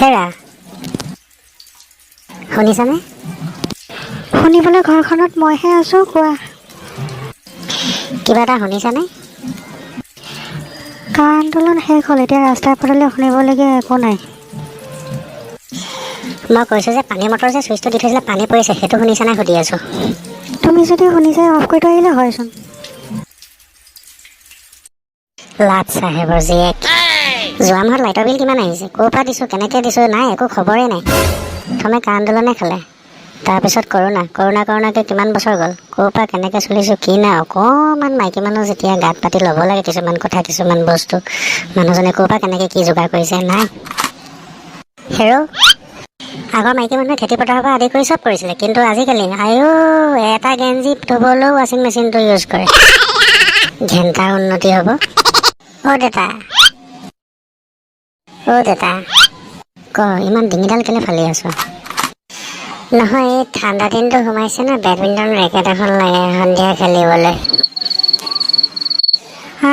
হেৰা শুনিছানে? শুনিবলৈ ঘৰখনত মইহে আছোঁ। কোৱা। কিবা এটা শুনিছানে? কা আন্দোলন শেষ হ'ল, এতিয়া ৰাস্তাৰ পদূলি শুনিবলগীয়া একো নাই। মই কৈছোঁ যে পানী মটৰ যে চুইচটো দি থৈছিলে পানী পৰিছে, সেইটো শুনিছানে সুধি আছোঁ। তুমি যদি শুনিছাই অফ কৰি থৈ আহিলে হয়চোন। লাট চাহেবৰ জীয়েক, যোৱা মাহত লাইটৰ বিল কিমান আহিছে? ক'ৰ পৰা দিছোঁ, কেনেকৈ দিছোঁ, নাই একো খবৰেই নাই। প্ৰথমে কা আন্দোলনে খালে, তাৰপিছত কৰোণাকৈ কিমান বছৰ গ'ল, ক'ৰ পৰা কেনেকৈ চলিছোঁ কি নাই। অকণমান মাইকী মানুহ যেতিয়া গাত পাতি ল'ব লাগে কিছুমান কথা, কিছুমান বস্তু, মানুহজনে ক'ৰ পৰা কেনেকৈ কি যোগাৰ কৰিছে, নাই। হেৰৌ, আগৰ মাইকী মানুহে খেতি পথাৰৰ পৰা আদি কৰি চব কৰিছিলে, কিন্তু আজিকালি এটা গেঞ্জি ধুবলৈও ৱাশ্বিং মেচিনটো ইউজ কৰে। ঘেণ্টাৰ উন্নতি হ'ব। অ' দেতা ক, ইমান ডিঙিডাল কেলে ফালি আছ? নহয়, এই ঠাণ্ডা দিনটো সোমাইছে ন, বেডমিণ্টন ৰেকেট এখন লাগে সন্ধিয়া খেলিবলৈ।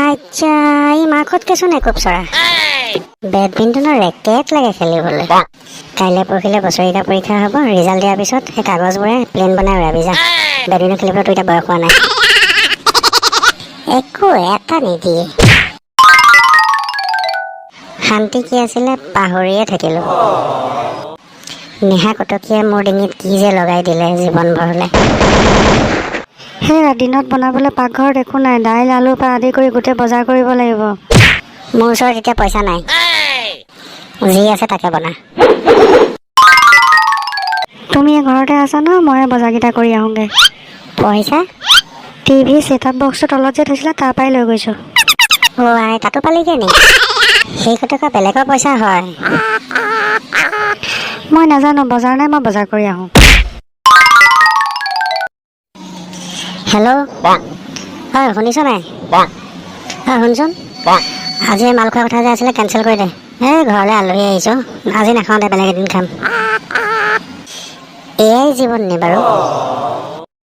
আচ্ছা, এই মাকতকেচোন একোপ চৰা। বেডমিণ্টনৰ ৰেকেট লাগে খেলিবলৈ। কাইলৈ পৰহিলৈ বছৰেকীয়া পৰীক্ষা হ'ব, ৰিজাল্ট দিয়াৰ পিছত সেই কাগজবোৰে প্লেন বনাই উৰাবি যা। বেডমিণ্টন খেলিবলৈতো এতিয়া বয়স হোৱা নাই। একো এটা নিদিয়ে। শান্তি কি আছিলে পাহৰিয়ে থাকিলোঁ। নেহা কটকীয়ে মোৰ ডিঙিত কি যে লগাই দিলে জীৱন ভৰলে। সেয়া দিনত বনাবলৈ পাকঘৰত একো নাই, দাইল আলুৰ পৰা আদি কৰি গোটেই বজাৰ কৰিব লাগিব। মোৰ ওচৰত এতিয়া পইচা নাই, যি আছে তাকে বনা। তুমি ঘৰতে আছা ন, ময়ে বজাৰকেইটা কৰি আহোঁগৈ। পইচা? টিভি ছেটআপ বক্সটো তলত যে থৈছিলা তাৰ পৰাই লৈ গৈছোঁ। অ' আই, তাতো পালিগৈ নি? সেই টকা বেলেগৰ পইচা হয়। মই নাজানো, বজাৰ নাই, মই বজাৰ কৰি আহোঁ। হেল্ল', হয় শুনিছ নাই? হয় শুনচোন, আজি মাল খোৱাৰ কথা যে আছিলে কেঞ্চেল কৰি দে। এই ঘৰলৈ আলহী আহিছোঁ, আজি নাখাওঁ দে, বেলেগ এদিন খাম। এয়াই জীৱন নি বাৰু?